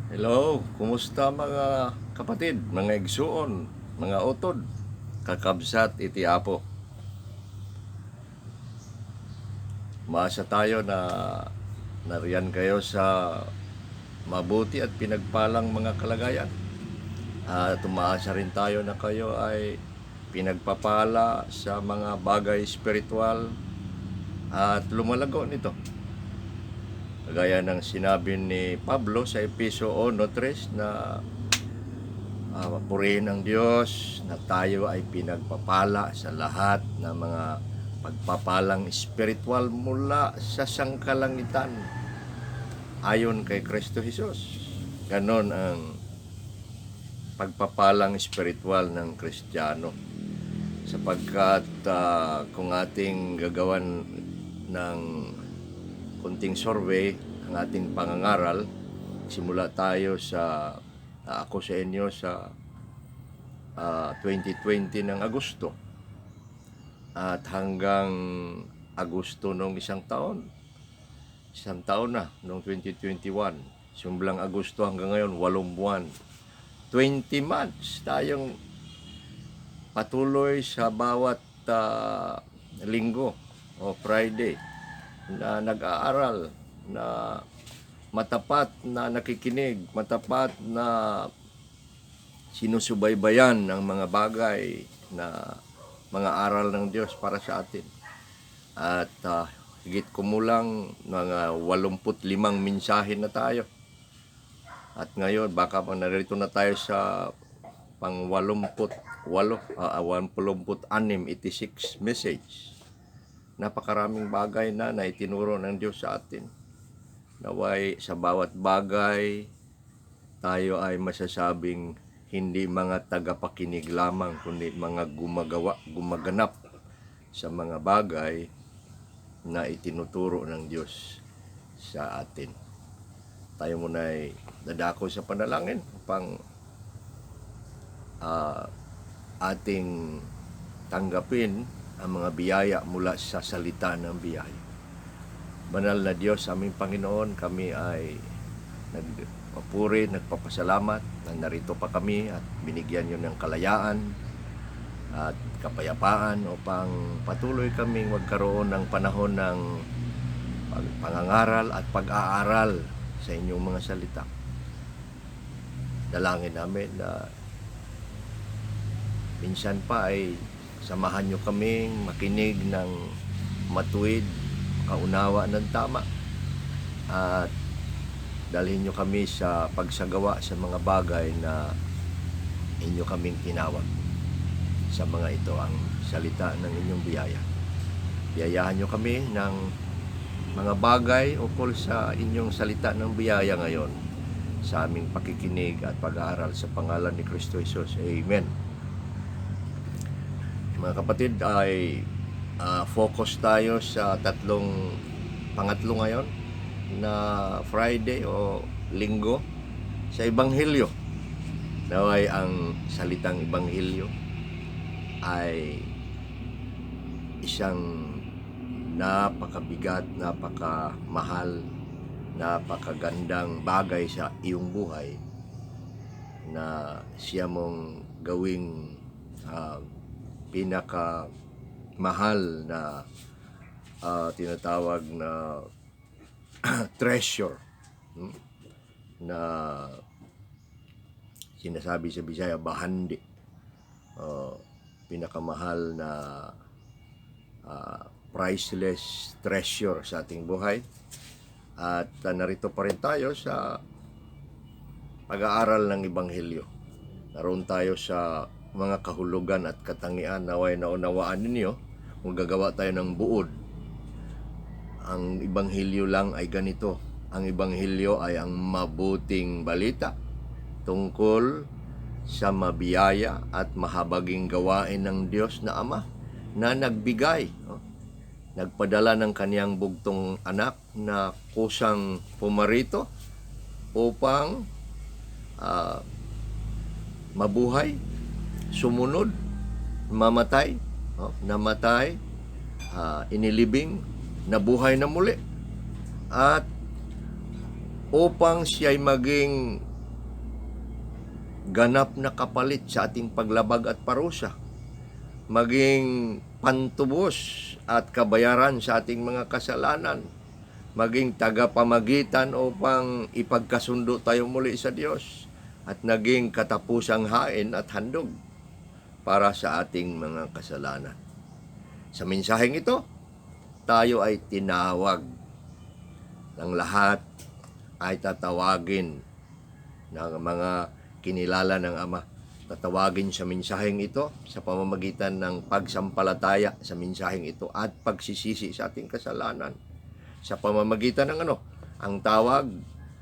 Hello, kumusta mga kapatid, mga igsuon, mga utod, kakabsat iti Apo. Maasa tayo na nariyan kayo sa mabuti at pinagpalang mga kalagayan. At umaasa rin tayo na kayo ay pinagpapala sa mga bagay spiritual at lumalago nito. Kagaya ng sinabi ni Pablo sa Episo 1:3 na purihin ang Diyos na tayo ay pinagpapala sa lahat ng mga pagpapalang espiritual mula sa sangkalangitan ayon kay Kristo Jesus. Ganon ang pagpapalang espiritual ng Kristiyano. Sapagkat kung ating gagawan ng kunting survey ang ating pangangaral, simula tayo sa ako sa inyo sa 2020 ng Agosto at hanggang Agosto nung isang taon na nung 2021, simulang Agosto hanggang ngayon 8 buwan, 20 months tayong patuloy sa bawat linggo o Friday na nag-aaral, na matapat na nakikinig, matapat na sinusubaybayan ng mga bagay na mga aral ng Diyos para sa atin. At higit kumulang mga 85 mensahe na tayo. At ngayon baka pang narito na tayo sa pang 86, 86 message. Napakaraming bagay na itinuro ng Diyos sa atin. Naway sa bawat bagay tayo ay masasabing hindi mga tagapakinig lamang, kundi mga gumaganap sa mga bagay na itinuturo ng Diyos sa atin. Tayo muna ay dadako sa panalangin upang ating tanggapin ang mga biyaya mula sa salita ng biyaya. Banal na Diyos, aming Panginoon, kami ay nagpapuri, nagpapasalamat na narito pa kami at binigyan niyo ng kalayaan at kapayapaan upang patuloy kaming magkaroon ng panahon ng pangangaral at pag-aaral sa inyong mga salita. Dalangin namin na minsan pa ay samahan niyo kaming makinig ng matuwid, kaunawa ng tama, at dalhin nyo kami sa pagsagawa sa mga bagay na inyo kaming tinawag. Sa mga ito ang salita ng inyong biyaya. Biyayahan nyo kami ng mga bagay ukol sa inyong salita ng biyaya ngayon sa aming pakikinig at pag-aaral sa pangalan ni Kristo Jesus. Amen. Mga kapatid, ay focus tayo sa pangatlo ngayon na Friday o linggo sa Ebanghelyo. Naway ang salitang Ebanghelyo ay isang napakabigat, napakamahal, napakagandang bagay sa iyong buhay na siya mong gawing pinaka mahal na tinatawag na treasure, na sinasabi sa Bisaya bahandi, pinakamahal na priceless treasure sa ating buhay. At narito pa rin tayo sa pag-aaral ng Ebanghelyo. Naroon tayo sa mga kahulugan at katangian. Naway naunawaan ninyo kung gagawa tayo ng buod. Ang Ebanghelyo lang ay ganito. Ang Ebanghelyo ay ang mabuting balita tungkol sa mabiyaya at mahabaging gawain ng Diyos na Ama na nagbigay, nagpadala ng kaniyang bugtong anak na kusang pumarito upang mabuhay, sumunod, mamatay, namatay, inilibing, nabuhay na muli, at upang siya'y maging ganap na kapalit sa ating paglabag at parusa, maging pantubos at kabayaran sa ating mga kasalanan, maging tagapamagitan upang ipagkasundo tayo muli sa Diyos, at naging katapusang hain at handog para sa ating mga kasalanan. Sa mensaheng ito, tayo ay tinawag ng lahat ay tatawagin ng mga kinilala ng Ama. Tatawagin sa mensaheng ito sa pamamagitan ng pagsampalataya sa mensaheng ito at pagsisisi sa ating kasalanan. Sa pamamagitan ng ang tawag,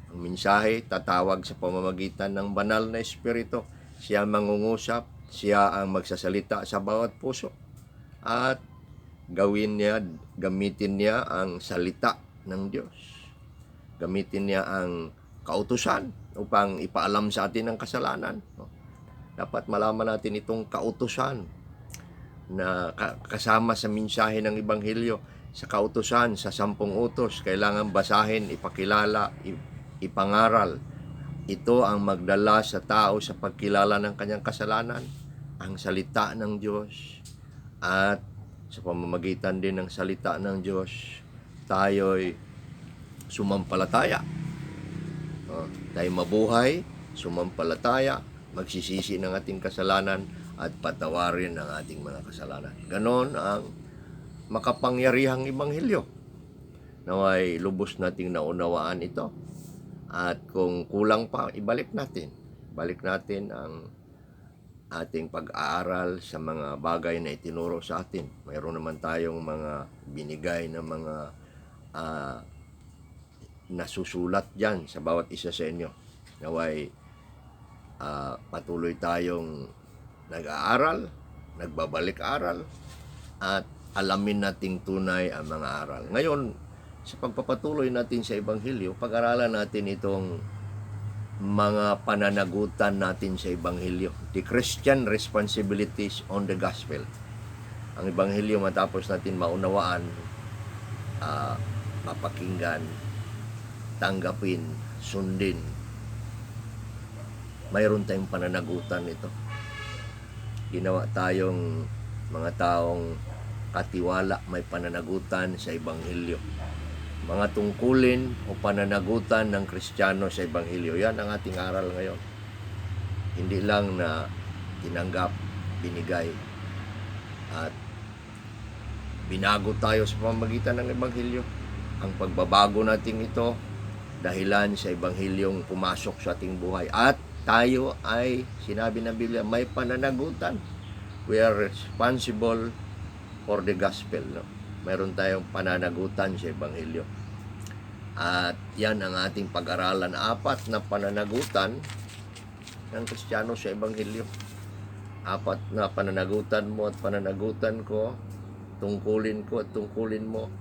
ang mensahe, tatawag sa pamamagitan ng banal na Espiritu. Siya mangungusap, siya ang magsasalita sa bawat puso. At gamitin niya ang salita ng Diyos. Gamitin niya ang kautusan upang ipaalam sa atin ang kasalanan. Dapat malaman natin itong kautusan na kasama sa mensahe ng Ebanghelyo. Sa kautusan, sa 10 utos, kailangan basahin, ipakilala, ipangaral. Ito ang magdala sa tao sa pagkilala ng kanyang kasalanan, ang salita ng Diyos. At sa pamamagitan din ng salita ng Diyos, tayo'y sumampalataya. Tayo mabuhay, sumampalataya, magsisisi ng ating kasalanan at patawarin ang ating mga kasalanan. Ganon ang makapangyarihang Ebanghelyo. Naway lubos nating naunawaan ito. At kung kulang pa, ibalik natin. Balik natin ang ating pag-aaral sa mga bagay na itinuro sa atin. Mayroon naman tayong mga binigay na mga nasusulat dyan sa bawat isa sa inyo. Naway patuloy tayong nag-aaral, nagbabalik-aral, at alamin nating tunay ang mga aral. Ngayon, sa pagpapatuloy natin sa Ebanghelyo, pag-aralan natin itong mga pananagutan natin sa Ebanghelyo. The Christian responsibilities on the gospel. Ang Ebanghelyo, matapos natin maunawaan, mapakinggan, tanggapin, sundin, mayroon tayong pananagutan nito. Ginawa tayong mga taong katiwala, may pananagutan sa Ebanghelyo. Mga tungkulin o pananagutan ng Kristiyano sa Ebanghelyo, yan ang ating aral ngayon. Hindi lang na tinanggap, binigay, at binago tayo sa pamamagitan ng Ebanghelyo. Ang pagbabago natin ito, dahilan sa Ebanghelyong pumasok sa ating buhay. At tayo ay, sinabi ng Biblia, may pananagutan. We are responsible for the gospel. No? Mayroon tayong pananagutan sa Ebanghelyo. At yan ang ating pag-aralan. 4 na pananagutan ng Kristiyano sa Ebanghelyo. 4 na pananagutan mo at pananagutan ko, tungkulin ko at tungkulin mo,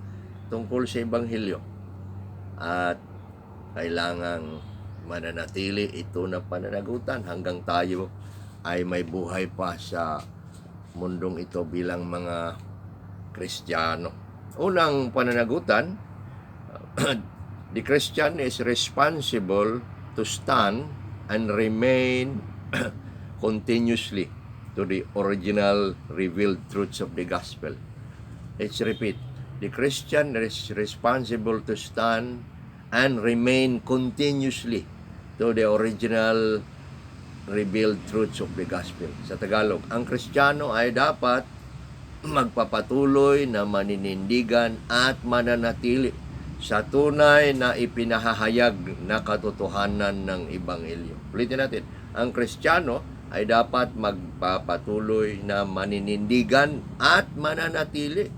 tungkol sa Ebanghelyo. At kailangang mananatili ito na pananagutan hanggang tayo ay may buhay pa sa mundong ito bilang mga Kristiyano. Unang pananagutan, the Christian is responsible to stand and remain continuously to the original revealed truths of the gospel. Let's repeat. The Christian is responsible to stand and remain continuously to the original revealed truths of the gospel. Sa Tagalog, ang Kristiyano ay dapat magpapatuloy na maninindigan at mananatili sa tunay na ipinahahayag na katotohanan ng Ebanghelyo. Ulitin natin, ang Kristiyano ay dapat magpapatuloy na maninindigan at mananatili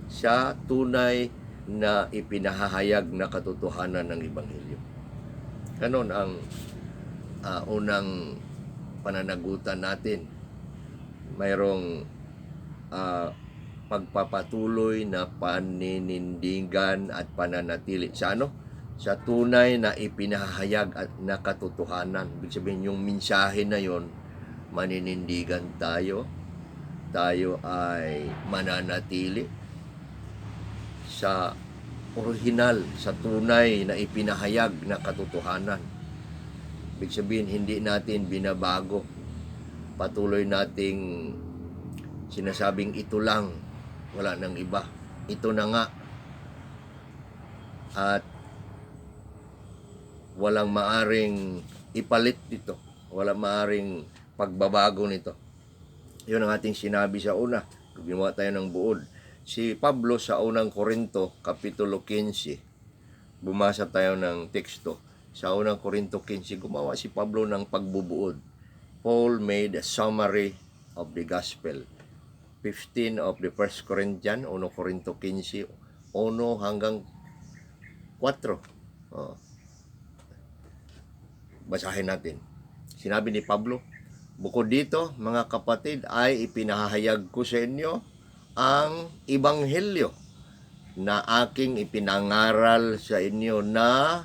sa tunay na ipinahahayag na katotohanan ng Ebanghelyo. Ganon ang unang pananagutan natin. Mayroong pagpapatuloy na paninindigan at pananatili sa sa tunay na ipinahayag at na katotohanan. Ibig sabihin, yung mensahe na yon, maninindigan tayo ay mananatili sa original, sa tunay na ipinahayag na katotohanan. Ibig sabihin, hindi natin binabago. Patuloy nating sinasabing ito lang, wala nang iba. Ito na nga. At walang maaring ipalit dito. Walang maaring pagbabago nito. Yun ang ating sinabi sa una. Gumawa tayo ng buod. Si Pablo sa unang Korinto, Kapitulo 15, bumasa tayo ng teksto. Sa unang Korinto 15, gumawa si Pablo ng pagbubuod. Paul made a summary of the gospel. 15 of the 1 Corinthians, 1 Korinto 15, 1 hanggang 4. Basahin natin. Sinabi ni Pablo, bukod dito, mga kapatid, ay ipinahayag ko sa inyo ang ebanghelyo na aking ipinangaral sa inyo na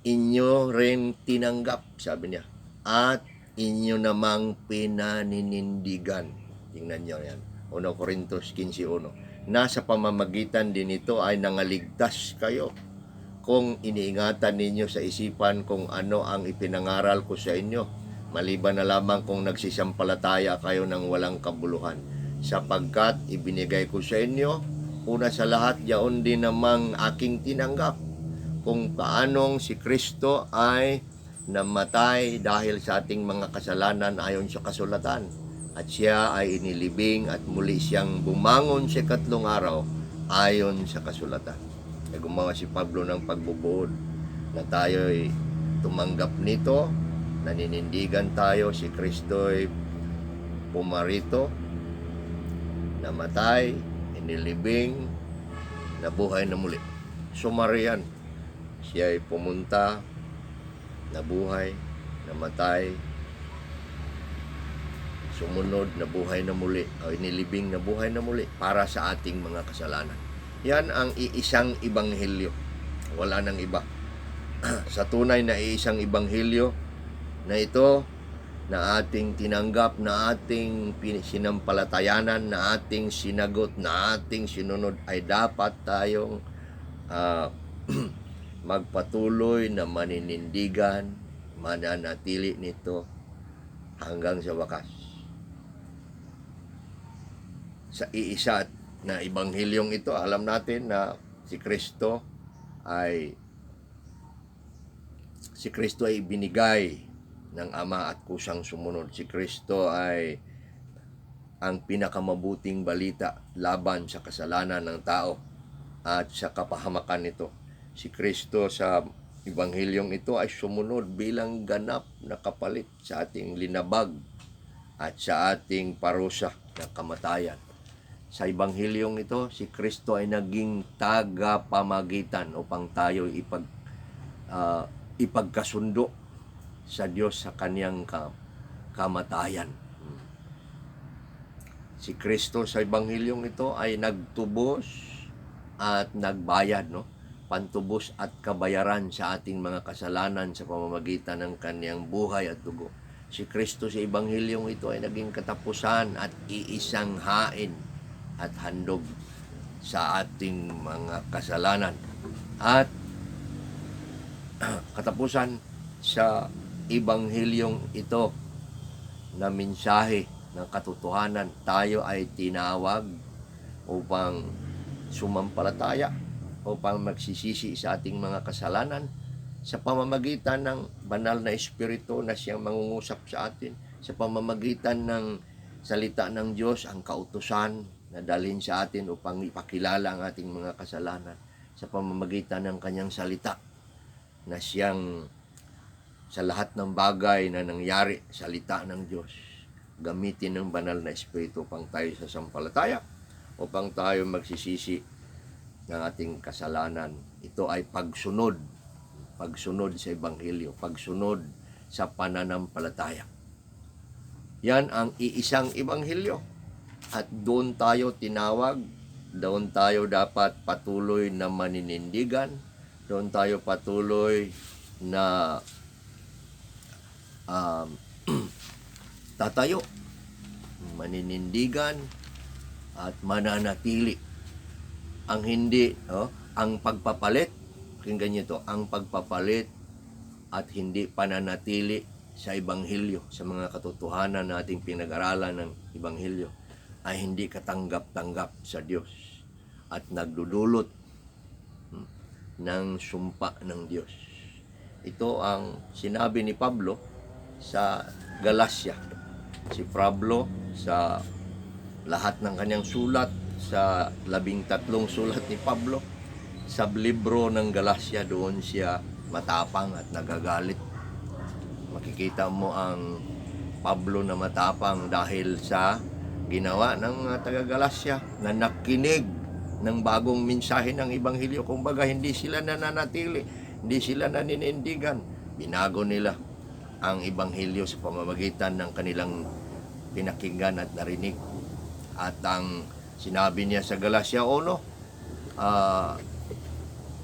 inyo rin tinanggap, sabi niya, at inyo namang pinaninindigan. Tingnan niyo yan. 1 Corintos 15:1. Nasa pamamagitan din ito ay nangaligtas kayo kung iniingatan ninyo sa isipan kung ano ang ipinangaral ko sa inyo, maliban na lamang kung nagsisampalataya kayo ng walang kabuluhan. Sapagkat ibinigay ko sa inyo, una sa lahat, yaon din namang aking tinanggap, kung paanong si Kristo ay namatay dahil sa ating mga kasalanan ayon sa kasulatan, at siya ay inilibing at muli siyang bumangon sa ikatlong araw ayon sa kasulatan. Ay gumawa si Pablo ng pagbubuod na tayo'y tumanggap nito, naninindigan tayo, si Kristo'y pumarito, namatay, inilibing, nabuhay na muli. Sumarian, siya ay pumunta, nabuhay, namatay, sumunod, nabuhay na muli, o inilibing, nabuhay na muli para sa ating mga kasalanan. Yan ang iisang ebanghelyo. Wala nang iba. Sa tunay na iisang ebanghelyo na ito, na ating tinanggap, na ating sinampalatayanan, na ating sinagot, na ating sinunod, ay dapat tayong magpatuloy na maninindigan, mananatili nito hanggang sa wakas. Sa iisa na ebanghelyong ito, alam natin na si Kristo ay binigay ng Ama at kusang sumunod. Si Kristo ay ang pinakamabuting balita laban sa kasalanan ng tao at sa kapahamakan nito. Si Kristo sa ebanghelyong ito ay sumunod bilang ganap na kapalit sa ating linabag at sa ating parusa na kamatayan. Sa ebanghelyong ito, si Kristo ay naging tagapamagitan upang tayo ipagkasundo sa Diyos sa kaniyang kamatayan. Si Kristo sa ebanghelyong ito ay nagtubos at nagbayad, pantubos at kabayaran sa ating mga kasalanan sa pamamagitan ng kaniyang buhay at dugo. Si Kristo sa ebanghelyong ito ay naging katapusan at iisang hain at handog sa ating mga kasalanan. At katapusan sa ebanghelyong ito na mensahe ng katotohanan, tayo ay tinawag upang sumampalataya, upang magsisisi sa ating mga kasalanan sa pamamagitan ng banal na Espiritu na siyang mangungusap sa atin, sa pamamagitan ng salita ng Diyos, ang kautusan na dalhin sa atin upang ipakilala ang ating mga kasalanan, sa pamamagitan ng kanyang salita na siyang sa lahat ng bagay na nangyari, salita ng Diyos, gamitin ng banal na Espiritu upang tayo sasampalataya, upang tayo magsisisi ng ating kasalanan. Ito ay pagsunod sa ebanghelyo, pagsunod sa pananampalataya. Yan ang iisang ebanghelyo. At doon tayo tinawag, doon tayo dapat patuloy na maninindigan, doon tayo patuloy na tatayo, maninindigan at mananatili. Ang hindi, ang pagpapalit, pakinggan niyo ito, ang pagpapalit at hindi pananatili sa Ebanghelyo, sa mga katotohanan nating pinag-aralan ng Ebanghelyo, ay hindi katanggap-tanggap sa Diyos at nagdudulot ng sumpa ng Diyos. Ito ang sinabi ni Pablo sa Galacia. Si Pablo sa lahat ng kanyang sulat, sa 13 sulat ni Pablo, sa libro ng Galacia, doon siya matapang at nagagalit. Makikita mo ang Pablo na matapang dahil sa ginawa ng taga-Galacia na nakinig ng bagong mensahe ng Ebanghelyo. Kumbaga, hindi sila nananatili, hindi sila naninindigan. Binago nila ang Ebanghelyo sa pamamagitan ng kanilang pinakinggan at narinig. At ang sinabi niya sa Galacia 1,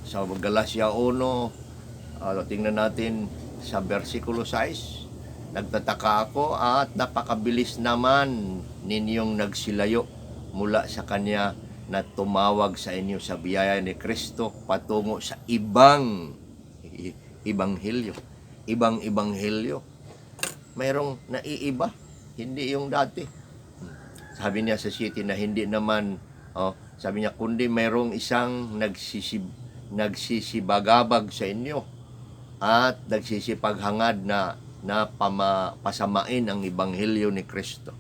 sa Galacia 1, tingnan natin sa versikulo 6, nagtataka ako at napakabilis naman ninyong nagsilayo mula sa Kanya na tumawag sa inyo sa biyaya ni Kristo patungo sa ibang Ebanghelyo. Ibang Ebanghelyo. Mayroong naiiba, hindi yung dati. Sabi niya sa city na hindi naman, sabi niya, kundi mayroong isang nagsisibagabag sa inyo at nagsisipaghangad na pasamain ang Ebanghelyo ni Kristo.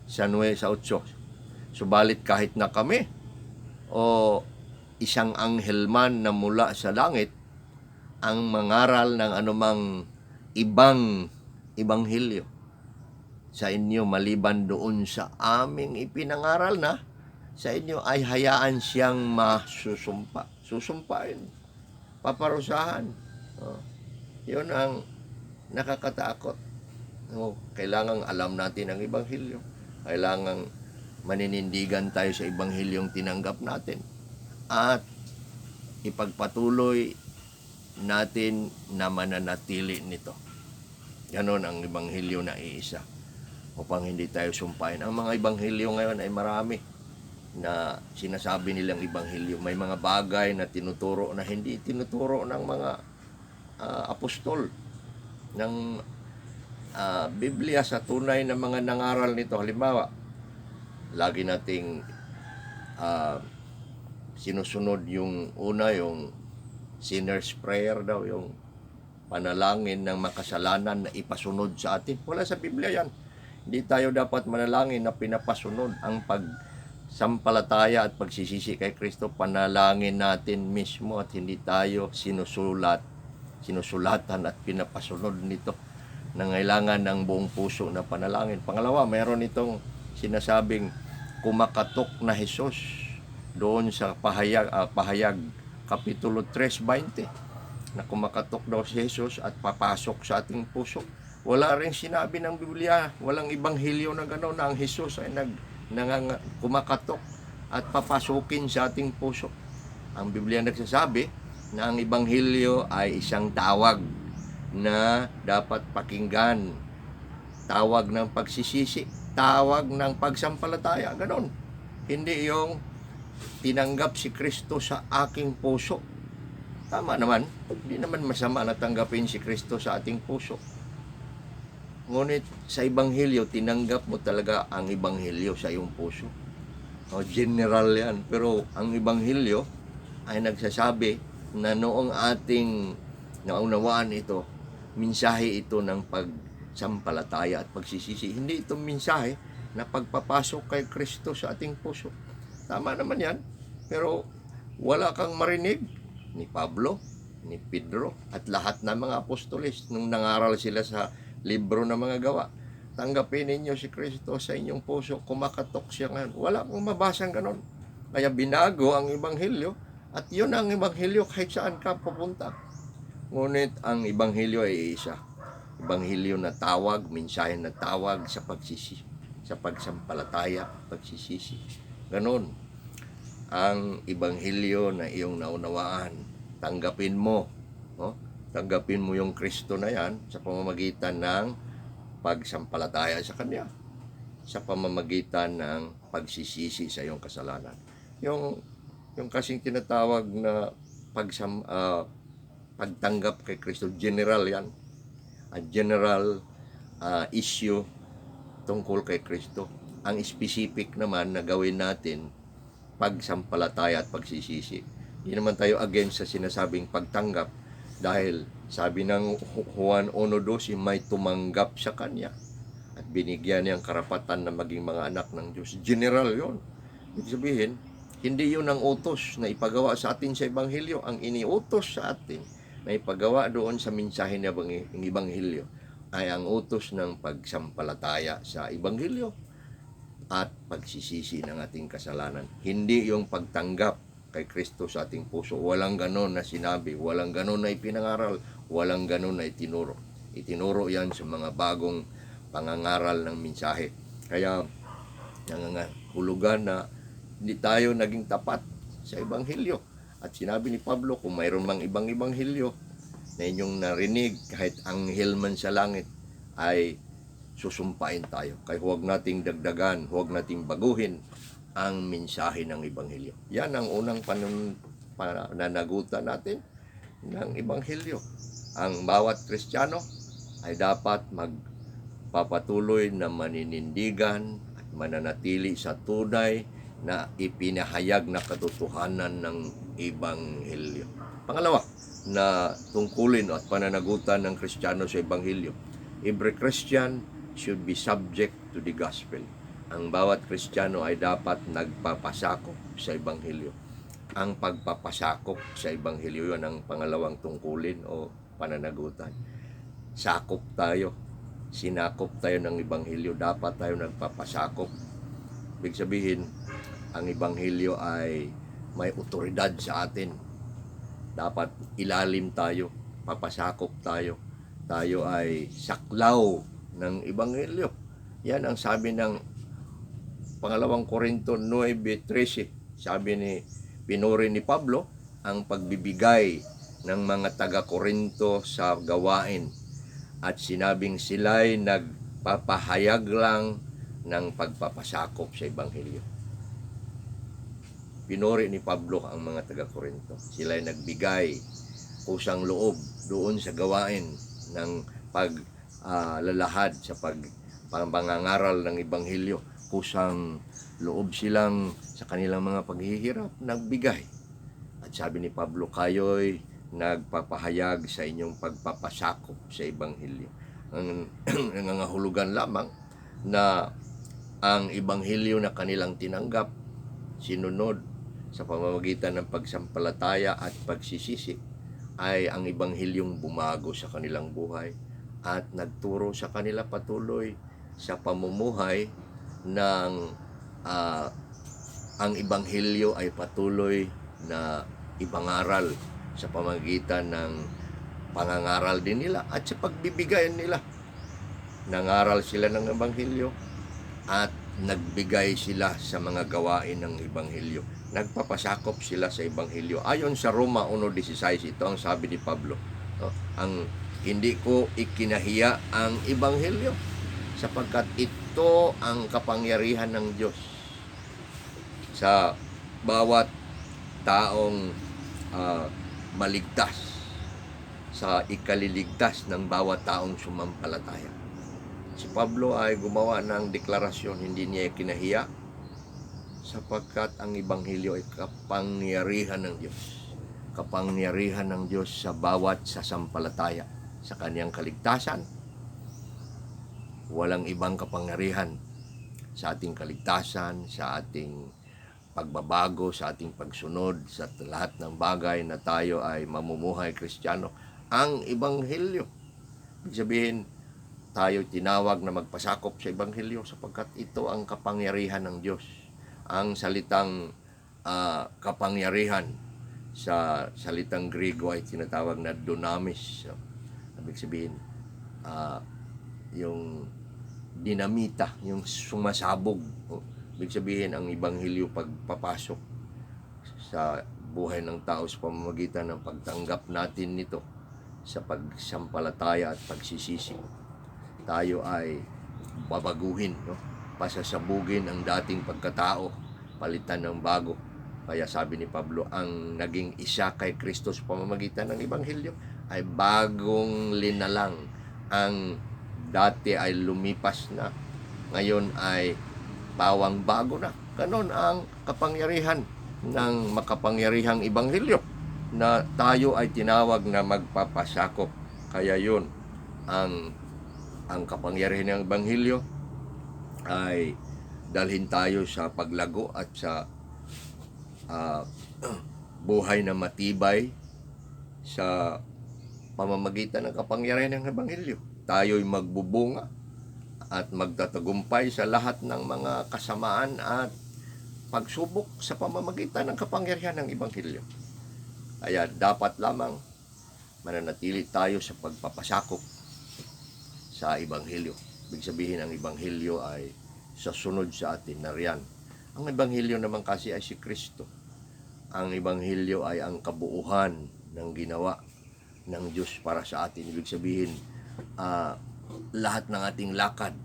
Sa 9:8. Subalit kahit na kami o isang anghel man na mula sa langit ang mangaral ng anumang ibang Ebanghelyo sa inyo maliban doon sa aming ipinangaral na sa inyo, ay hayaan siyang masusumpa. Susumpain. Paparusahan. Yun ang nakakatakot. Kailangang alam natin ang Ebanghelyo. Kailangang maninindigan tayo sa Ebanghelyong tinanggap natin. At ipagpatuloy natin na mananatili nito. Ganon ang Ebanghelyo na iisa. Upang hindi tayo sumpain. Ang mga Ebanghelyo ngayon ay marami na sinasabi nilang Ebanghelyo. May mga bagay na tinuturo na hindi tinuturo ng mga apostol ng Biblia sa tunay na mga nangaral nito. Halimbawa, lagi nating sinusunod yung una, yung sinner's prayer daw, yung panalangin ng makasalanan na ipasunod sa atin. Wala sa Biblia yan. Hindi tayo dapat manalangin na pinapasunod. Ang pagsampalataya at pagsisisi kay Kristo, panalangin natin mismo at hindi tayo sinusulatan at pinapasunod nito. Nangailangan ng buong puso na panalangin. Pangalawa, mayroon itong sinasabing kumakatok na Jesus doon sa Pahayag Kapitulo 3:20 na kumakatok daw si Jesus at papasok sa ating puso. Wala rin sinabi ng Biblia, walang Ebanghelyo na gano'n na ang Jesus ay kumakatok at papasukin sa ating puso. Ang Biblia nagsasabi na ang Ebanghelyo ay isang tawag na dapat pakinggan. Tawag ng pagsisisi, tawag ng pagsampalataya, gano'n. Hindi yung tinanggap si Kristo sa aking puso. Tama naman, hindi naman masama na tanggapin si Kristo sa ating puso. Ngunit sa Ebanghelyo, tinanggap mo talaga ang Ebanghelyo sa iyong puso. General yan. Pero ang Ebanghelyo ay nagsasabi na noong ating naunawaan ito, mensahe ito ng pagsampalataya at pagsisisi. Hindi itong mensahe na pagpapasok kay Kristo sa ating puso. Tama naman yan. Pero wala kang marinig ni Pablo, ni Pedro, at lahat ng mga apostoles nung nangaral sila sa libro ng mga gawa. Tanggapin ninyo si Kristo sa inyong puso, kumakatok siya ngayon. Wala kang mabasang ganon. Kaya binago ang Ebanghelyo at yun ang Ebanghelyo kahit saan ka pupunta. Ngunit ang Ebanghelyo ay isa. Ebanghelyo na tawag, mensahe na tawag sa pagsisi, sa pagsampalataya, pagsisisi. Ganon ang Ebanghelyo na iyong naunawaan. Tanggapin mo. Tanggapin mo yung Kristo na yan sa pamamagitan ng pagsampalataya sa Kanya, sa pamamagitan ng pagsisisi sa iyong kasalanan. Yung kasing tinatawag na pagtanggap kay Kristo. General yan. A general issue tungkol kay Kristo. Ang specific naman na gawin natin, pagsampalataya at pagsisisi. Hindi naman tayo against sa sinasabing pagtanggap, dahil sabi ng Juan 1:12, may tumanggap sa Kanya at binigyan niyang karapatan na maging mga anak ng Diyos. General yon. Ibig sabihin, hindi yun ang utos na ipagawa sa atin sa Ebanghelyo. Ang iniutos sa atin na ipagawa doon sa mensahe ng Ebanghelyo ay ang utos ng pagsampalataya sa Ebanghelyo at pagsisisi ng ating kasalanan. Hindi yung pagtanggap kay Kristo sa ating puso. Walang ganon na sinabi, walang ganon na ipinangaral, walang ganon na itinuro. Itinuro yan sa mga bagong pangangaral ng mensahe. Kaya nangangahulugan na hindi tayo naging tapat sa Ebanghelyo. At sinabi ni Pablo, kung mayroon mang ibang Ebanghelyo na inyong narinig, kahit anghel man sa langit, ay susumpain tayo. Kaya huwag nating dagdagan, huwag nating baguhin ang mensahe ng Ebanghelyo. Yan ang unang pananagutan natin ng Ebanghelyo. Ang bawat Kristiyano ay dapat magpapatuloy na maninindigan at mananatili sa tunay na ipinahayag na katotohanan ng Ebanghelyo. Pangalawa, na tungkulin at pananagutan ng Kristiyano sa Ebanghelyo. Every Christian should be subject to the gospel. Ang bawat Kristiyano ay dapat nagpapasakop sa Ebanghelyo. Ang pagpapasakop sa Ebanghelyo, yun ang pangalawang tungkulin o pananagutan. Sakop tayo. Sinakop tayo ng Ebanghelyo. Dapat tayo nagpapasakop. Ibig sabihin, ang Ebanghelyo ay may otoridad sa atin. Dapat ilalim tayo, papasakop tayo. Tayo ay saklaw ng Ebanghelyo. Yan ang sabi ng pangalawang Korinto 9:13. Sabi pinuri ni Pablo ang pagbibigay ng mga taga-Korinto sa gawain. At sinabing sila'y nagpapahayag lang ng pagpapasakop sa Ebanghelyo. Pinuri ni Pablo ang mga taga-Korinto. Sila'y nagbigay kusang loob doon sa gawain ng paglalahad sa pangangaral ng Ebanghelyo. Kusang loob silang sa kanilang mga paghihirap, nagbigay. At sabi ni Pablo, kayo'y nagpapahayag sa inyong pagpapasakop sa Ebanghelyo. Ang nangangahulugan lamang na ang Ebanghelyo na kanilang tinanggap, sinunod sa pamamagitan ng pagsampalataya at pagsisisi, ay ang Ebanghelyong bumago sa kanilang buhay at nagturo sa kanila patuloy sa pamumuhay ng ang Ebanghelyo ay patuloy na ipangaral sa pamamagitan ng pangangaral din nila at sa pagbibigay nila. Nangaral sila ng Ebanghelyo at nagbigay sila sa mga gawain ng Ebanghelyo. Nagpapasakop sila sa Ebanghelyo. Ayon sa Roma 1:16, ito ang sabi ni Pablo. Ang hindi ko ikinahiya ang Ebanghelyo sapagkat ito ang kapangyarihan ng Diyos sa bawat taong maligtas, sa ikaliligtas ng bawat taong sumampalataya. Si Pablo ay gumawa ng deklarasyon, hindi niya kinahiya sapagkat ang Ebanghelyo ay kapangyarihan ng Diyos. Kapangyarihan ng Diyos sa bawat sasampalataya sa kaniyang kaligtasan. Walang ibang kapangyarihan sa ating kaligtasan, sa ating pagbabago, sa ating pagsunod, sa lahat ng bagay na tayo ay mamumuhay Kristiyano. Ang Ebanghelyo. Ibig sabihin, tayo tinawag na magpasakop sa Ebanghelyo sapagkat ito ang kapangyarihan ng Diyos. Ang salitang kapangyarihan sa salitang Griego ay tinatawag na dunamis. Ibig sabihin, yung dinamita, yung sumasabog. Ibig sabihin, ang Ebanghelyo pagpapasok sa buhay ng tao sa pamamagitan ng pagtanggap natin nito sa pagsampalataya at pagsisisi, tayo ay babaguhin, pasasabugin ang dating pagkatao, palitan ng bago. Kaya sabi ni Pablo, ang naging isa kay Kristo sa pamamagitan ng Ebanghelyo ay bagong linalang. Ang dati ay lumipas na, ngayon ay pawang bago na. Ganon ang kapangyarihan ng makapangyarihang Ebanghelyo na tayo ay tinawag na magpapasakop. Kaya yun, ang kapangyarihan ng Ebanghelyo ay dalhin tayo sa paglago at sa buhay na matibay sa pamamagitan ng kapangyarihan ng Ebanghelyo. Tayo'y magbubunga at magtatagumpay sa lahat ng mga kasamaan at pagsubok sa pamamagitan ng kapangyarihan ng Ebanghelyo. Kaya dapat lamang mananatili tayo sa pagpapasakop sa Ebanghelyo. Ibig sabihin, ang Ebanghelyo ay sasunod sa atin na riyan. Ang Ebanghelyo naman kasi ay si Kristo. Ang Ebanghelyo ay ang kabuuhan ng ginawa ng Diyos para sa atin. Ibig sabihin, lahat ng ating lakad,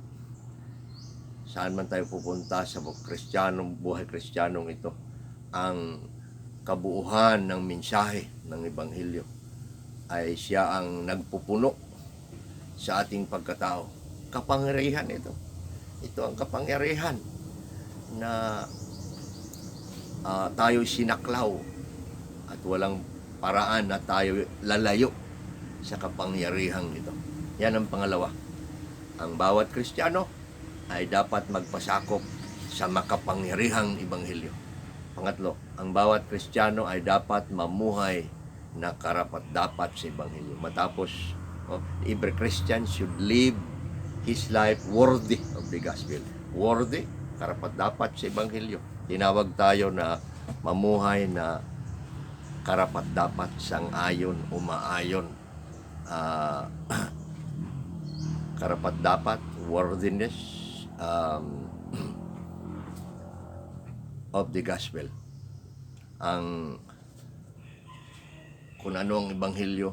saan man tayo pupunta sa buhay kristyanong ito, ang kabuuhan ng mensahe ng Ebanghelyo ay siya ang nagpupuno sa ating pagkatao. Kapangyarihan ito. Ito ang kapangyarihan na tayo'y sinaklaw at walang paraan na tayo lalayo sa kapangyarihang ito. Yan ang pangalawa. Ang bawat Kristiyano ay dapat magpasakop sa makapangyarihang Ebanghelyo. Pangatlo, ang bawat Kristiyano ay dapat mamuhay na karapat-dapat sa Ebanghelyo. Matapos, every Christian should live his life worthy of the gospel. Worthy, karapat-dapat sa Ebanghelyo. Tinawag tayo na mamuhay na karapat-dapat, sang-ayon, umaayon. Karapat-dapat, worthiness of the gospel. Kung ano ang Ebanghelyo,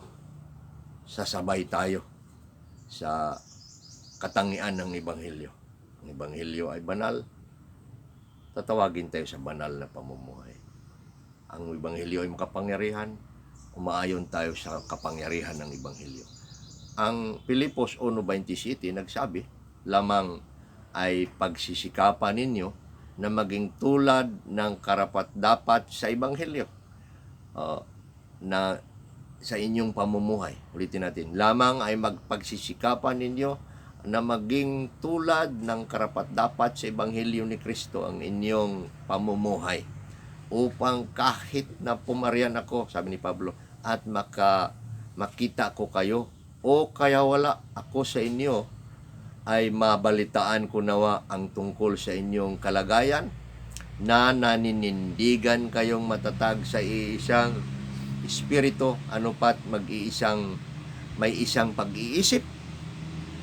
sasabay tayo sa katangian ng Ebanghelyo. Ang Ebanghelyo ay banal, tatawagin tayo sa banal na pamumuhay. Ang Ebanghelyo ay makapangyarihan, umaayon tayo sa kapangyarihan ng Ebanghelyo. Ang Pilipos 1:27 nagsabi, lamang ay pagsisikapan ninyo na maging tulad ng karapat-dapat sa Ebanghelyo na sa inyong pamumuhay. Ulitin natin, lamang ay pagsisikapan ninyo na maging tulad ng karapat-dapat sa Ebanghelyo ni Kristo ang inyong pamumuhay, upang kahit na pumaryan ako, sabi ni Pablo, at makita ko kayo, o kaya wala ako sa inyo, ay mabalitaan ko nawa ang tungkol sa inyong kalagayan, na naninindigan kayong matatag sa isang espiritu, anupat may isang pag-iisip,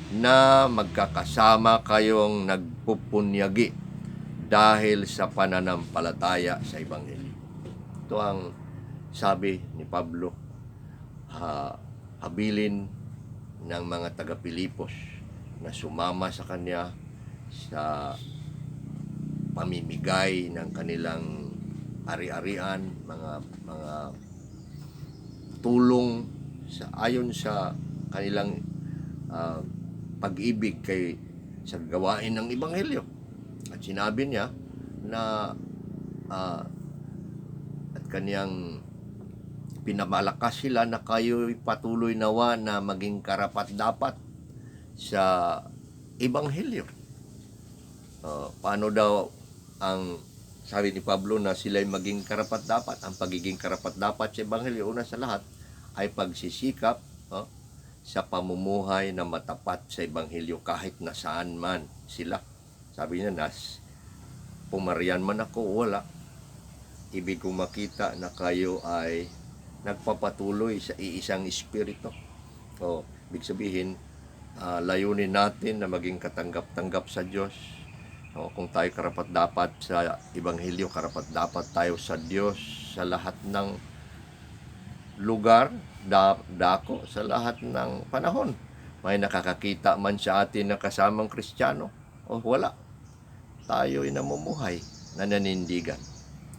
na magkakasama kayong nagpupunyagi dahil sa pananampalataya sa Ebanghelyo. Ito ang sabi ni Pablo, habilin ng mga taga-Pilipos na sumama sa kanya sa pamimigay ng kanilang ari-arian, mga tulong ayon sa kanilang pag-ibig sa gawain ng Ebanghelyo. At sinabi niya na at kaniyang pinamalakas sila na kayo'y patuloy nawa na maging karapat-dapat sa Ebanghelyo. Paano daw ang sabi ni Pablo na sila'y maging karapat-dapat? Ang pagiging karapat-dapat sa Ebanghelyo, una sa lahat, ay pagsisikap sa pamumuhay na matapat sa Ebanghelyo kahit nasaan man sila. Sabi niya, pumaryan man ako, wala. Ibig kong makita na kayo ay nagpapatuloy sa iisang espiritu. Ibig sabihin, layunin natin na maging katanggap-tanggap sa Diyos. Kung tayo karapat-dapat sa Ebanghelyo, karapat-dapat tayo sa Diyos sa lahat ng lugar, dako, sa lahat ng panahon. May nakakakita man sa atin na kasamang Kristiyano, o wala, tayo'y namumuhay na nanindigan.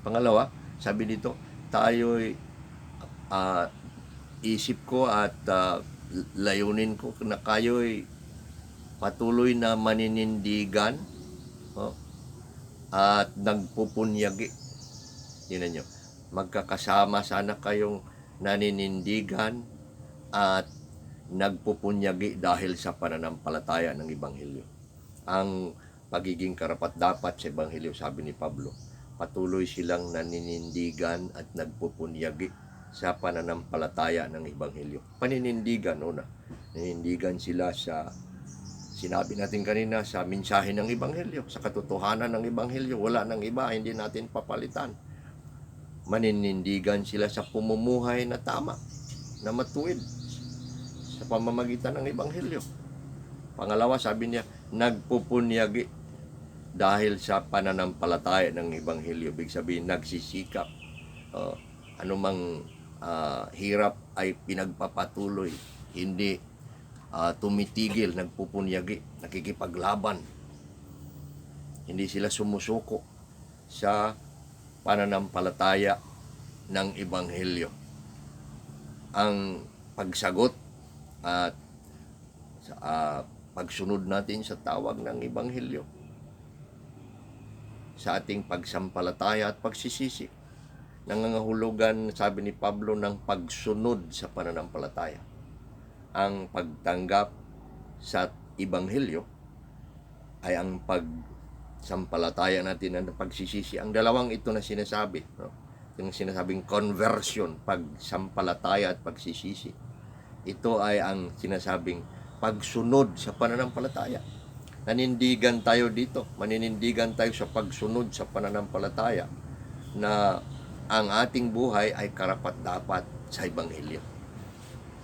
Pangalawa, Sabi dito, tayo'y isip ko at layunin ko na kayo'y patuloy na maninindigan, oh, at nagpupunyagi. Tingnan nyo, magkakasama sana kayong naninindigan at nagpupunyagi dahil sa pananampalataya ng Ebanghelyo. Ang pagiging karapat-dapat sa Ebanghelyo, sabi ni Pablo, patuloy silang naninindigan at nagpupunyagi sa pananampalataya ng Ebanghelyo. Paninindigan, una. Nanindigan sila sa, sinabi natin kanina, sa mensahe ng Ebanghelyo, sa katotohanan ng Ebanghelyo. Wala nang iba, hindi natin papalitan. Maninindigan sila sa pumumuhay na tama, na matuwid, sa pamamagitan ng Ebanghelyo. Pangalawa, sabi niya, nagpupunyagi dahil sa pananampalataya ng Ebanghelyo. Ibig sabihin, nagsisikap. Anumang hirap ay pinagpapatuloy, hindi tumitigil, nagpupunyagi, nakikipaglaban. Hindi sila sumusuko sa pananampalataya ng Ebanghelyo. Ang pagsagot at pagsunod natin sa tawag ng Ebanghelyo, sa ating pagsampalataya at pagsisisi, nangangahulugan, sabi ni Pablo, ng pagsunod sa pananampalataya. Ang pagtanggap sa Ebanghelyo ay ang pagsampalataya natin ng pagsisisi. Ang dalawang ito na sinasabi, no? Yung sinasabing conversion, pagsampalataya at pagsisisi. Ito ay ang sinasabing pagsunod sa pananampalataya. Nanindigan tayo dito, maninindigan tayo sa pagsunod sa pananampalataya na ang ating buhay ay karapat-dapat sa Ebanghelyo.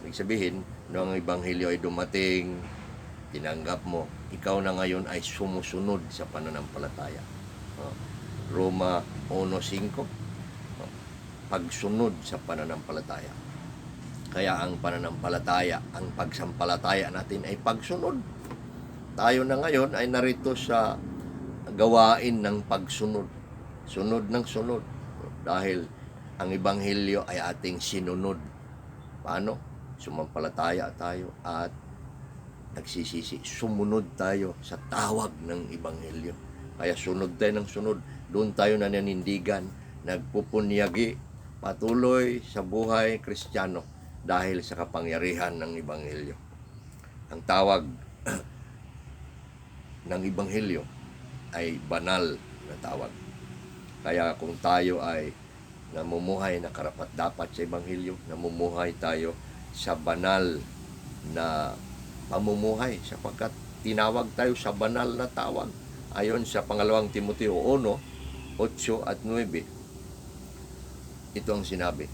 Ibig sabihin, nung ang Ebanghelyo ay dumating, tinanggap mo, ikaw na ngayon ay sumusunod sa pananampalataya. Roma 1:5, pagsunod sa pananampalataya. Kaya ang pananampalataya, ang pagsampalataya natin ay pagsunod. Tayo na ngayon ay narito sa gawain ng pagsunod. Sunod ng sunod. Dahil ang Ebanghelyo ay ating sinunod. Paano? Sumampalataya tayo at nagsisisi. Sumunod tayo sa tawag ng Ebanghelyo. Kaya sunod tayo ng sunod. Doon tayo nananindigan, nagpupunyagi, patuloy sa buhay Kristiyano dahil sa kapangyarihan ng Ebanghelyo. Ang tawag ng Ebanghelyo ay banal na tawag. Kaya kung tayo ay namumuhay na karapat-dapat sa Ebanghelyo, namumuhay tayo sa banal na pamumuhay sapagkat tinawag tayo sa banal na tawag. Ayon sa pangalawang Timoteo 1:8 at 9, ito ang sinabi,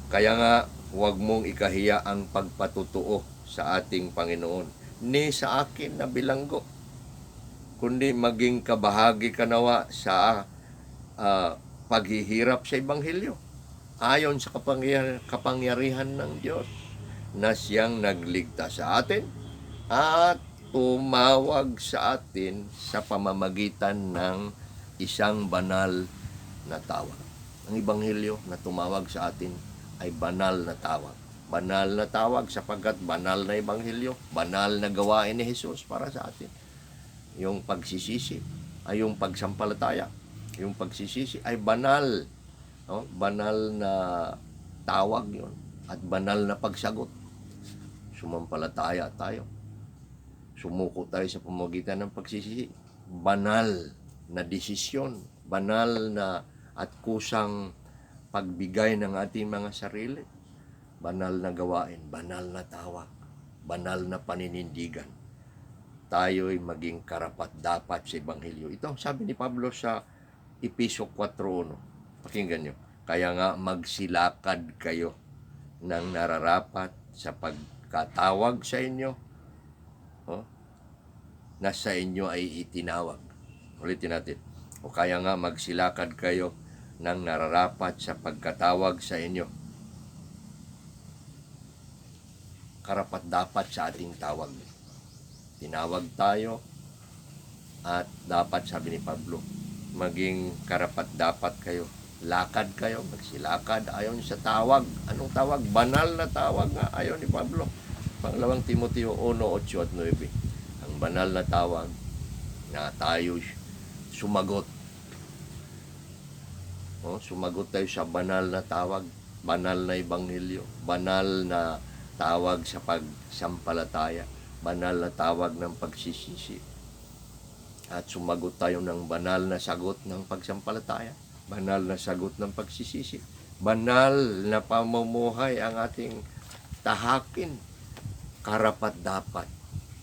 kaya nga huwag mong ikahiya ang pagpatutuo sa ating Panginoon, ni sa akin na bilanggo, kundi maging kabahagi ka nawa sa paghihirap sa Ebanghelyo, ayon sa kapangyarihan ng Diyos na siyang nagligtas sa atin at tumawag sa atin sa pamamagitan ng isang banal na tawag. Ang Ebanghelyo na tumawag sa atin ay banal na tawag. Banal na tawag sapagkat banal na Ebanghelyo, banal na gawain ni Jesus para sa atin. Yung pagsisisi ay yung pagsampalataya. Yung pagsisisi ay banal. No? Banal na tawag yon at banal na pagsagot. Sumampalataya tayo. Sumuko tayo sa pamamagitan ng pagsisisi. Banal na desisyon. Banal na at kusang pagbigay ng ating mga sarili. Banal na gawain, banal na tawag, banal na paninindigan. Tayo'y maging karapat-dapat sa Ebanghelyo. Ito sabi ni Pablo sa Epeso 4:1. Pakinggan nyo. Kaya nga magsilakad kayo ng nararapat sa pagkatawag sa inyo, na sa inyo ay itinawag. Ulitin natin. O kaya nga magsilakad kayo ng nararapat sa pagkatawag sa inyo. Karapat-dapat sa ating tawag. Tinawag tayo at dapat, sabi ni Pablo, maging karapat-dapat kayo Lakad kayo, magsilakad ayon sa tawag. Anong tawag? Banal na tawag nga ayon ni Pablo. Pangalawang Timoteo 1:8 at 9. Ang banal na tawag na tayo sumagot. Sumagot tayo sa banal na tawag, banal na ebanghelyo, banal na tawag sa pagsampalataya, banal na tawag ng pagsisisi. At sumagot tayo ng banal na sagot ng pagsampalataya, banal na sagot ng pagsisisi, banal na pamumuhay ang ating tahakin, karapat-dapat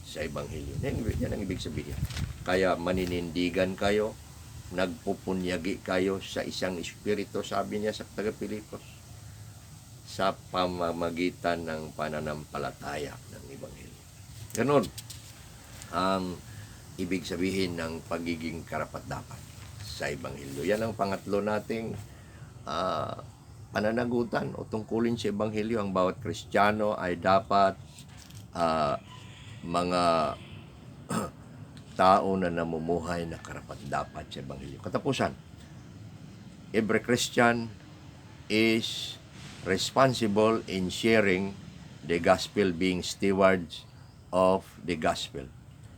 sa ebanghelyo. Yan ang ibig sabihin. Kaya maninindigan kayo, nagpupunyagi kayo sa isang espiritu, sabi niya sa taga-Pilipos, sa pamamagitan ng pananampalataya ng ebanghelyo. Ganon ang ibig sabihin ng pagiging karapat-dapat sa ebanghelyo. Yan ang pangatlo nating pananagutan o tungkulin sa ebanghelyo. Ang bawat Kristiyano ay dapat mga tao na namumuhay na karapat-dapat sa ebanghelyo. Katapusan, every Christian is responsible in sharing the gospel, being stewards of the gospel.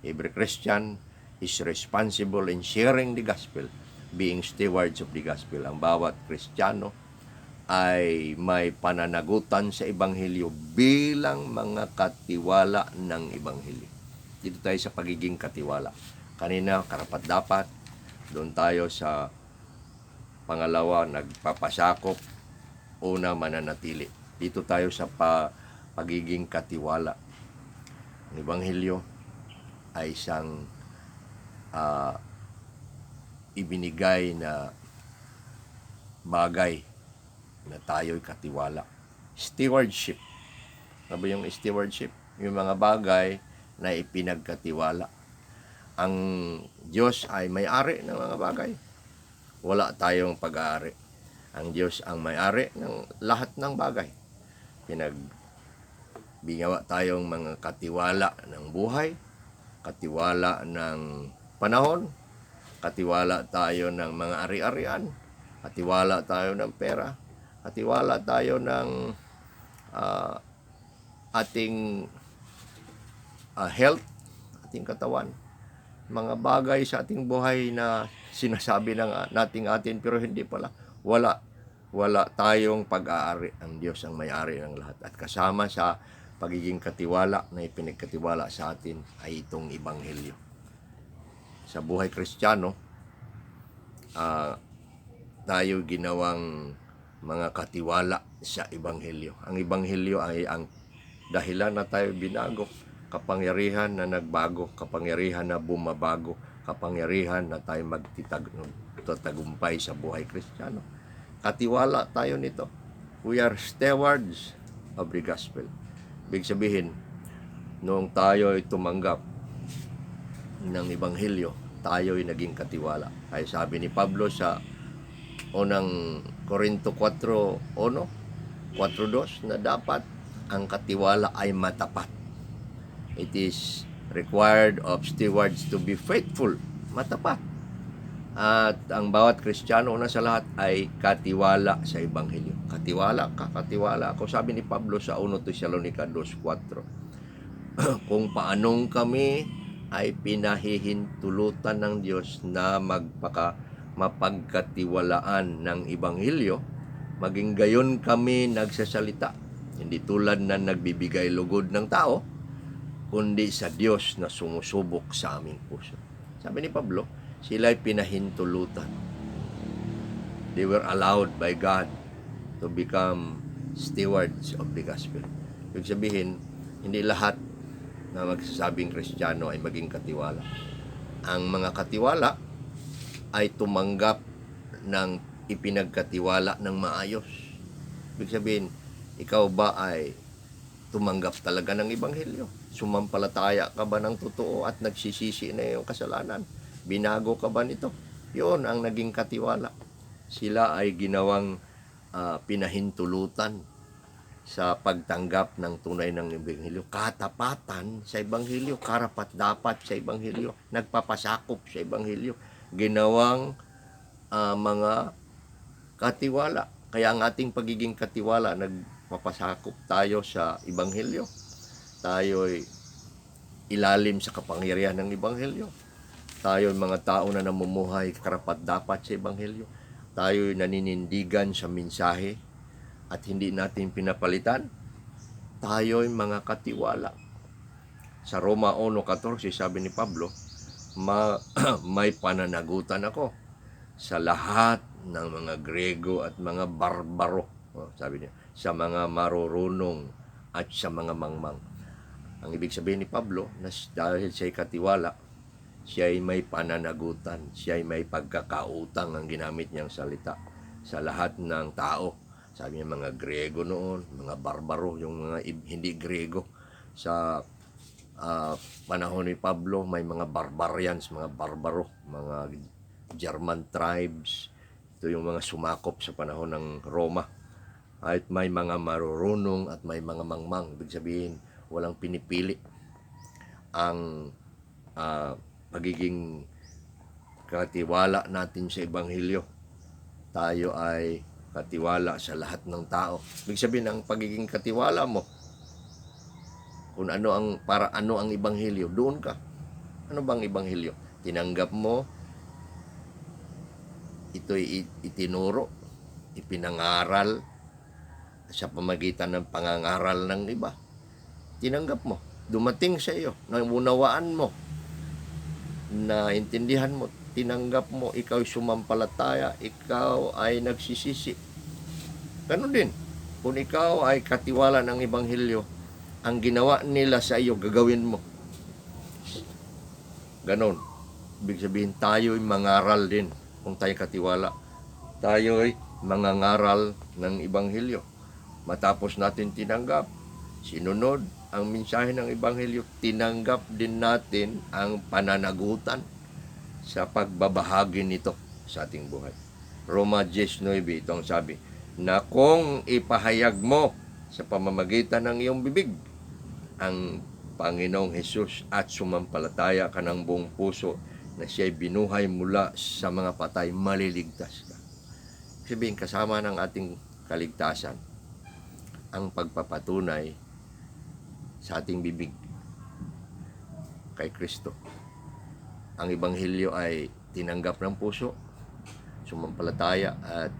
Every Christian is responsible in sharing the gospel, being stewards of the gospel. Ang bawat Kristiyano ay may pananagutan sa ebanghelyo bilang mga katiwala ng ebanghelyo. Dito tayo sa pagiging katiwala. Kanina, karapat-dapat. Doon tayo sa pangalawa, nagpapasakop. Una, mananatili. Dito tayo sa pagiging katiwala. Ang ebanghelyo ay isang ibinigay na bagay na tayo'y katiwala. Stewardship. Ano ba yung stewardship? Yung mga bagay na ipinagkatiwala. Ang Diyos ay may-ari ng mga bagay. Wala tayong pag-aari. Ang Diyos ang may-ari ng lahat ng bagay. Binawa tayong mga katiwala ng buhay, katiwala ng panahon, katiwala tayo ng mga ari-arian, katiwala tayo ng pera, katiwala tayo ng ating health, ating katawan, mga bagay sa ating buhay na sinasabi ng nating atin pero hindi pala. Wala tayong pag-aari. Ang Diyos ang may-ari ng lahat. At kasama sa pagiging katiwala na ipinagkatiwala sa atin ay itong ebanghelyo. Sa buhay Kristiyano, tayo ginawang mga katiwala sa ebanghelyo. Ang ebanghelyo ay ang dahilan na tayo binago, kapangyarihan na nagbago, kapangyarihan na bumabago, kapangyarihan na tayo magtatagumpay sa buhay Kristiyano. Katiwala tayo nito. We are stewards of the gospel. Ibig sabihin, noong tayo ay tumanggap ng ebanghelyo, tayo ay naging katiwala. Ay sabi ni Pablo sa unang Korinto 4:2 na dapat ang katiwala ay matapat. It is required of stewards to be faithful, matapat. At ang bawat Kristiyano una sa lahat ay katiwala sa ebanghelyo. Katiwala ka, katiwala ako. Sabi ni Pablo sa 1 Tesalonica 2:4, kung paanong kami ay pinahihintulutan ng Diyos na mapagkatiwalaan ng ebanghelyo, maging gayon kami nagsasalita. Hindi tulad na nagbibigay lugod ng tao, kundi sa Diyos na sumusubok sa aming puso. Sabi ni Pablo, sila'y pinahintulutan. They were allowed by God to become stewards of the gospel. Ibig sabihin, hindi lahat na magsasabing Kristiyano ay maging katiwala. Ang mga katiwala ay tumanggap ng ipinagkatiwala ng maayos. Ibig sabihin, ikaw ba ay tumanggap talaga ng ebanghelyo? Sumampalataya ka ba ng totoo at nagsisisi na iyong kasalanan? Binago ka ba nito? Yun ang naging katiwala. Sila ay ginawang pinahintulutan sa pagtanggap ng tunay ng ebanghelyo. Katapatan sa ebanghelyo, karapat-dapat sa ebanghelyo, nagpapasakop sa ebanghelyo. Ginawang mga katiwala. Kaya ang ating pagiging katiwala, nagpapasakop tayo sa Ebanghelyo. Tayo'y ilalim sa kapangyarihan ng Ebanghelyo. Tayo'y mga tao na namumuhay karapat-dapat sa Ebanghelyo. Tayo'y naninindigan sa mensahe at hindi natin pinapalitan. Tayo'y mga katiwala. Sa Roma 1:14, sabi ni Pablo, may pananagutan ako sa lahat ng mga Grego at mga barbaro. Sabi niya, sa mga marurunong at sa mga mangmang. Ang ibig sabihin ni Pablo, na dahil siya'y katiwala, siya'y may pananagutan, siya'y may pagkakautang, ang ginamit niyang salita sa lahat ng tao. Sabi niya, mga Grego noon, mga barbaro, yung mga hindi Grego. Sa panahon ni Pablo, may mga barbarians, mga barbaro, mga German tribes. Ito yung mga sumakop sa panahon ng Roma. At may mga marurunong at may mga mangmang. Ibig sabihin, walang pinipili. Ang pagiging katiwala natin sa Ebanghelyo, tayo ay katiwala sa lahat ng tao. Ibig sabihin, ang pagiging katiwala mo, kung ano ang Ebanghelyo, doon ka. Ano bang Ebanghelyo? Tinanggap mo, ito'y itinuro, ipinangaral sa pamagitan ng pangangaral ng iba. Tinanggap mo, dumating sa iyo, naunawaan mo, naintindihan mo, tinanggap mo, ikaw ay sumampalataya, ikaw ay nagsisisi. Ganun din, kung ikaw ay katiwala ng Ebanghelyo, ang ginawa nila sa iyo, gagawin mo. Ganon. Ibig sabihin, tayo'y mangaral din kung tayo katiwala. Tayo'y mangangaral ng Ebanghelyo. Matapos natin tinanggap, sinunod ang mensahe ng Ebanghelyo, tinanggap din natin ang pananagutan sa pagbabahagi nito sa ating buhay. Roma 10:9, ito ang sabi, na kung ipahayag mo sa pamamagitan ng iyong bibig ang Panginoong Hesus at sumampalataya ka ng buong puso na siya'y binuhay mula sa mga patay, maliligtas ka. Sabihin, kasama ng ating kaligtasan ang pagpapatunay sa ating bibig kay Kristo. Ang Ebanghelyo ay tinanggap ng puso, sumampalataya at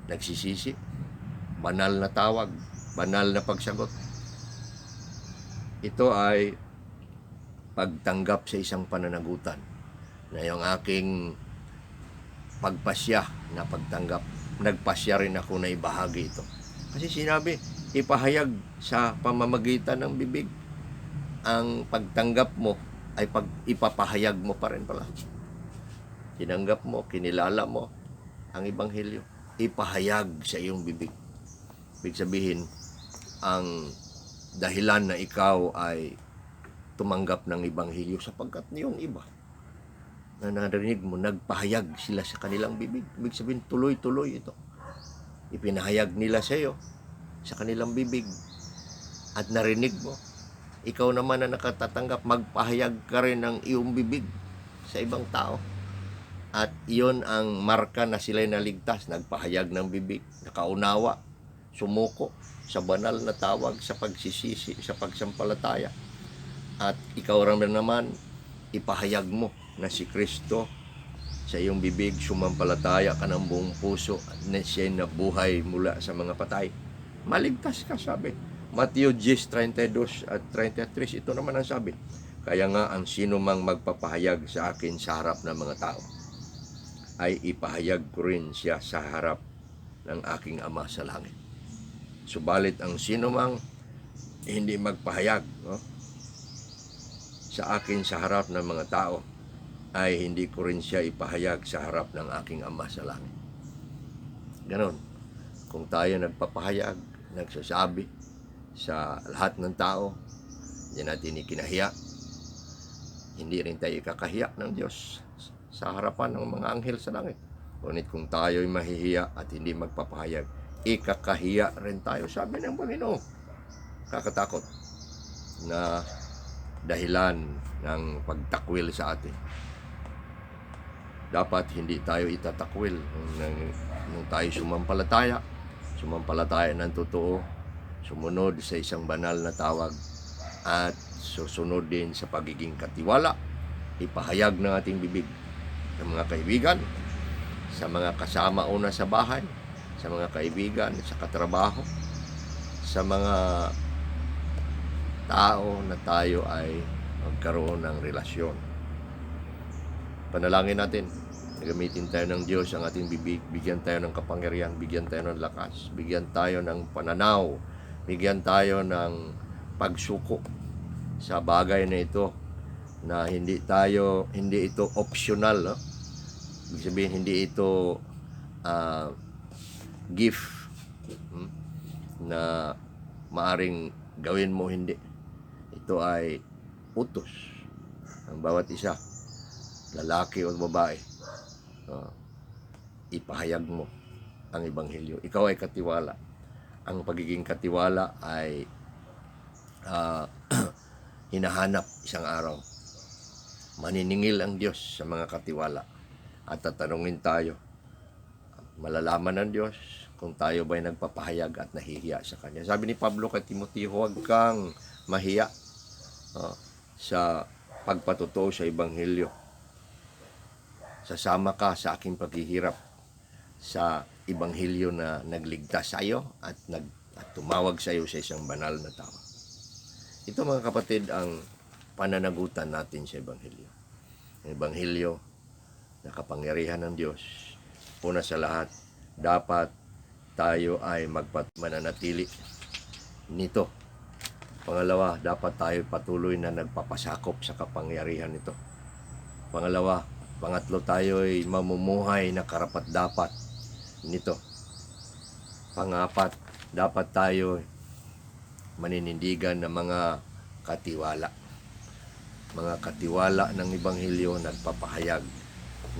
nagsisisi. Banal na tawag, banal na pagsagot. Ito ay pagtanggap sa isang pananagutan na yung aking pagpasya na pagtanggap. Nagpasya rin ako na ibahagi ito. Kasi sinabi, ipahayag sa pamamagitan ng bibig. Ang pagtanggap mo ay ipapahayag mo pa rin pala. Tinanggap mo, kinilala mo ang Ebanghelyo, ipahayag sa iyong bibig. Ibig sabihin, ang dahilan na ikaw ay tumanggap ng Ebanghelyo sapagkat yung iba na narinig mo, nagpahayag sila sa kanilang bibig. Ibig sabihin, tuloy-tuloy ito. Ipinahayag nila sa iyo sa kanilang bibig at narinig mo. Ikaw naman na nakatatanggap, magpahayag ka rin ng iyong bibig sa ibang tao. At iyon ang marka na sila'y naligtas, nagpahayag ng bibig, nakaunawa, sumuko sa banal na tawag, sa pagsisisi, sa pagsampalataya. At ikaw rin naman, ipahayag mo na si Kristo sa iyong bibig, sumampalataya ka ng buong puso at na siya'y nabuhay mula sa mga patay. Maligtas ka, sabi. Matthew 10:32 at 33, ito naman ang sabi. Kaya nga ang sino mang magpapahayag sa akin sa harap ng mga tao, ay ipahayag ko rin siya sa harap ng aking Ama sa langit. Subalit ang sino mang hindi magpahayag sa akin sa harap ng mga tao, ay hindi ko rin siya ipahayag sa harap ng aking Ama sa langit. Ganon. Kung tayo nagpapahayag, nagsasabi sa lahat ng tao, hindi natin ikinahiya, hindi rin tayo ikakahiya ng Diyos sa harapan ng mga anghel sa langit. Ngunit kung tayo'y mahihiya at hindi magpapahayag, ikakahiya rin tayo. Sabi ng Panginoon, kakatakot na dahilan ng pagtakwil sa atin. dapat hindi tayo itatakwil nung tayo sumampalataya ng totoo, sumunod sa isang banal na tawag, at susunod din sa pagiging katiwala. Ipahayag ng ating bibig sa mga kaibigan, sa mga kasama una sa bahay, sa mga kaibigan, sa katrabaho, sa mga tao na tayo ay magkaroon ng relasyon. Panalangin natin, gamitin tayo ng Diyos ang ating bibig, bigyan tayo ng kapangyarihan, bigyan tayo ng lakas, bigyan tayo ng pananaw, bigyan tayo ng pagsuko sa bagay na ito, na hindi ito optional, no? Ibig sabihin, hindi ito gift na maaring gawin mo, hindi. Ito ay utos ang bawat isa, lalaki o babae. Ipahayag mo ang Ebanghelyo. Ikaw ay katiwala. Ang pagiging katiwala ay hinahanap isang araw. Maniningil ang Diyos sa mga katiwala at tatanungin tayo. Malalaman ng Diyos kung tayo ba'y nagpapahayag at nahihiya sa Kanya. Sabi ni Pablo kay Timoteo, huwag kang mahiya sa pagpatutuo sa Ebanghelyo. Sasama ka sa aking paghihirap sa Ebanghelyo na nagligtas sa iyo at tumawag sa iyo sa isang banal na tao. Ito, mga kapatid, ang pananagutan natin sa Ebanghelyo. Ang Ebanghelyo na kapangyarihan ng Diyos. Una sa lahat, dapat tayo ay mananatili nito. Pangalawa, dapat tayo patuloy na nagpapasakop sa kapangyarihan nito. Pangatlo, tayo ay mamumuhay na karapat-dapat nito. Pangapat, dapat tayo maninindigan ng mga katiwala. Mga katiwala ng Ebanghelyo, nagpapahayag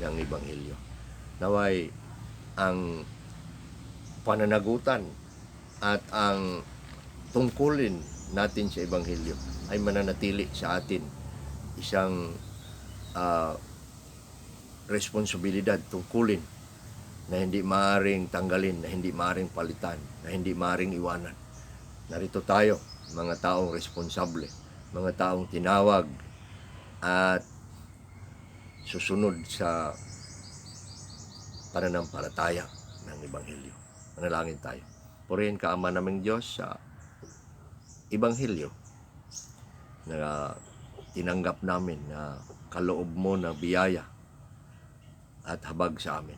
ng Ebanghelyo. Naway ang pananagutan at ang tungkulin natin sa Ebanghelyo ay mananatili sa atin isang responsibilidad, tungkulin na hindi maaring tanggalin, na hindi maaring palitan, na hindi maaring iwanan. Narito tayo, mga taong responsable, mga taong tinawag at susunod sa pananampalataya ng Ebanghelyo. Manalangin tayo. Purihin ka, Ama naming Diyos, sa Ebanghelyo na tinanggap namin, na kaloob mo na biyaya at habag sa amin.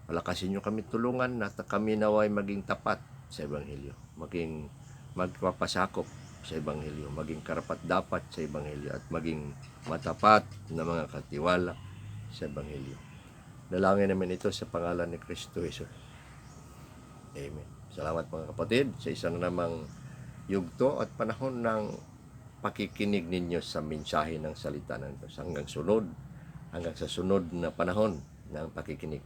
Palakasin niyo kami, tulungan na kami naway maging tapat sa Ebanghelyo, maging magpapasakop sa Ebanghelyo, maging karapat-dapat sa Ebanghelyo, at maging matapat na mga katiwala sa Ebanghelyo. Dalangin namin ito sa pangalan ni Kristo Jesus. Amen. Salamat, mga kapatid, sa isa na namang yugto at panahon ng pakikinig ninyo sa mensahe ng salita ng Diyos. Hanggang sa sunod na panahon ng pakikinig.